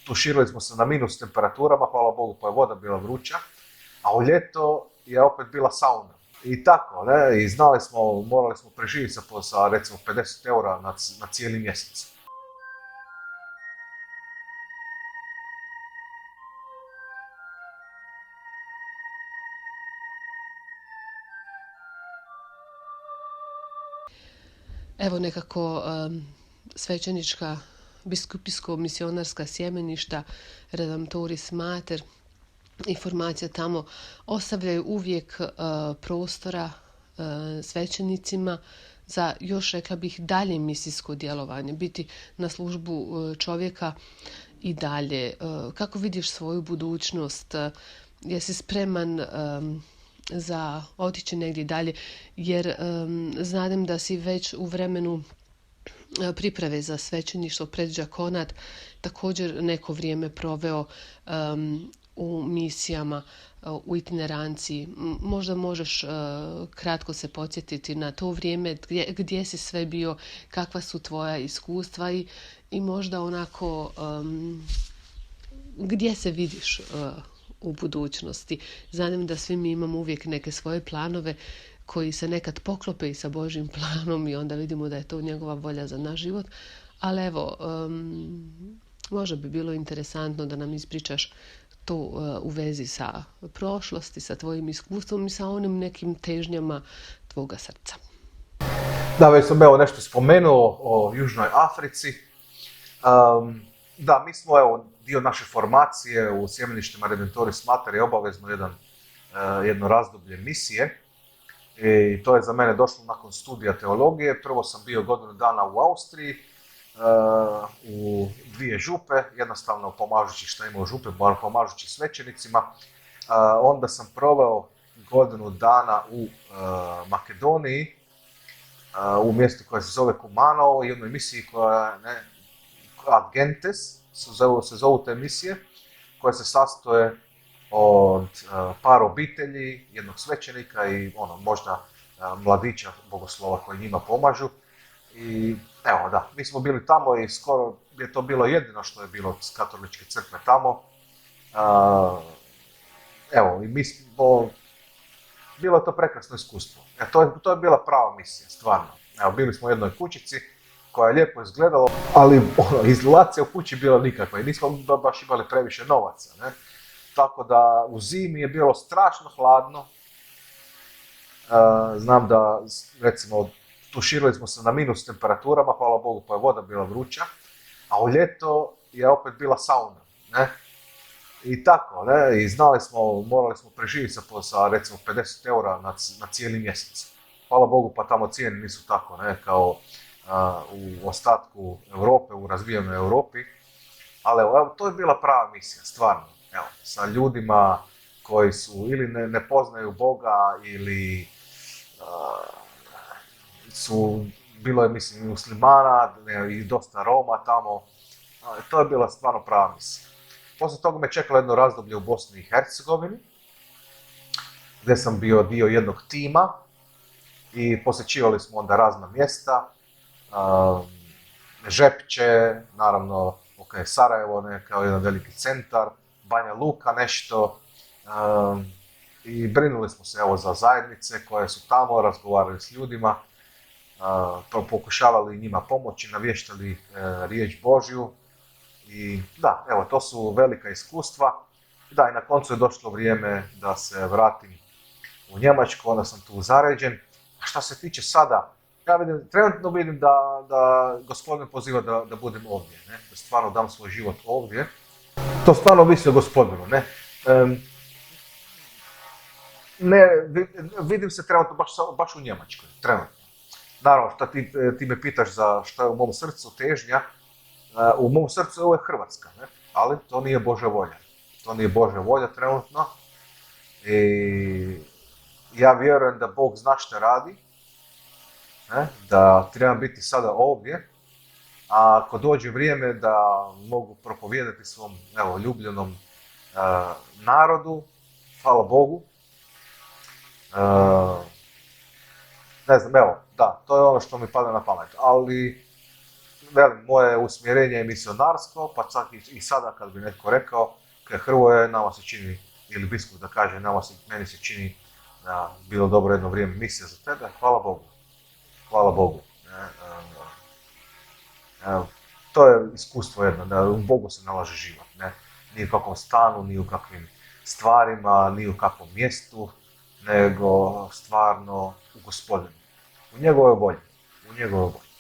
tuširali smo se na minus temperaturama, hvala Bogu pa je voda bila vruća, a u ljeto je opet bila sauna. I tako, ne, i znali smo, morali smo preživjeti sa recimo 50 eura na cijeli mjesec. Evo nekako svećenička biskupijsko-misionarska sjemeništa Redemptoris Mater, informacija tamo ostavljaju uvijek prostora svećenicima za još, rekla bih, dalje misijsko djelovanje, biti na službu čovjeka i dalje. Kako vidiš svoju budućnost? Jesi spreman za otići negdje dalje, jer znam da si već u vremenu priprave za svećeništvo pred dijakonat također neko vrijeme proveo u misijama, u itineranciji. Možda možeš kratko se podsjetiti na to vrijeme, gdje si sve bio, kakva su tvoja iskustva i možda onako gdje se vidiš u budućnosti. Znam da svi mi imamo uvijek neke svoje planove koji se nekad poklope i sa Božjim planom i onda vidimo da je to njegova volja za naš život. Ali evo, možda bi bilo interesantno da nam ispričaš to u vezi sa prošlosti, sa tvojim iskustvom i sa onim nekim težnjama tvoga srca. Da, već sam evo nešto spomenuo o Južnoj Africi. Da, mi smo evo dio naše formacije u sjemeništima Redemptoris Mater je obavezno jedno razdoblje misije. I to je za mene došlo nakon studija teologije. Prvo sam bio godinu dana u Austriji, u 2 župe, jednostavno pomažući šta ima u župe, pomažući svećenicima. Onda sam proveo godinu dana u Makedoniji, u mjestu koje se zove Kumanovo, i jednoj misiji koja Ad Gentes se zovu te misije, koje se sastoje od par obitelji, jednog svećenika i možda mladića bogoslova koji njima pomažu. I evo da, mi smo bili tamo i skoro je to bilo jedino što je bilo s katoličke crkve tamo. Evo, i mi smo, bilo je to prekrasno iskustvo. To je bila prava misija, stvarno. Evo, bili smo u jednoj kućici koja je lijepo izgledala, ali izolacija u kući bila nikakva i nismo baš imali previše novaca, ne? Tako da u zimi je bilo strašno hladno. Znam da, recimo, tuširali smo se na minus temperaturama, hvala Bogu pa je voda bila vruća, a u ljeto je opet bila sauna, ne? I tako, ne? I znali smo, morali smo preživjeti sa recimo 50 eura na cijeli mjesec. Hvala Bogu pa tamo cijene nisu tako, ne? Kao u ostatku Europe, u razvijenoj Europi. Ali evo, to je bila prava misija, stvarno. Evo, sa ljudima koji su ili ne poznaju Boga ili bilo je, mislim, muslimana i dosta Roma tamo. To je bila stvarno prava misija. Poslije toga me čekalo jedno razdoblje u Bosni i Hercegovini, gdje sam bio dio jednog tima i posjećivali smo onda razna mjesta. Žepče, naravno, Sarajevo kao jedan veliki centar, Banja Luka nešto, i brinuli smo se evo za zajednice koje su tamo, razgovarali s ljudima, pokušavali njima pomoći, navještali riječ Božju. I da, evo, to su velika iskustva. Da, i na koncu je došlo vrijeme da se vratim u Njemačku, onda sam tu zaređen. A što se tiče sada, ja trenutno vidim da Gospodin poziva da budem ovdje, ne? Da stvarno dam svoj život ovdje. To stvarno ovisi o Gospodinu, ne? Vidim se trenutno baš u Njemačkoj, trenutno. Naravno, što ti me pitaš za što je u mom srcu težnja, u mom srcu je ovo Hrvatska, ne? Ali to nije Božja volja. To nije Božja volja trenutno. I ja vjerujem da Bog zna što radi, ne? Da trebam biti sada ovdje, a ako dođe vrijeme da mogu propovijedati svom ljubljenom narodu, hvala Bogu. Ne znam, evo, da, to je ono što mi pada na pamet, ali velim, moje usmjerenje je misionarstvo, pa čak i sada kad bi netko rekao, kaj Hrvoje, nama se čini, ili biskup da kaže, meni se čini da bilo dobro jedno vrijeme misija za tebe, hvala Bogu. Hvala Bogu. To je iskustvo jedno, da u Bogu se nalaže život. Ne? Ni u kakvom stanu, ni u kakvim stvarima, ni u kakvom mjestu, nego stvarno u Gospodinu. U njegovoj volji. U njegovoj volji.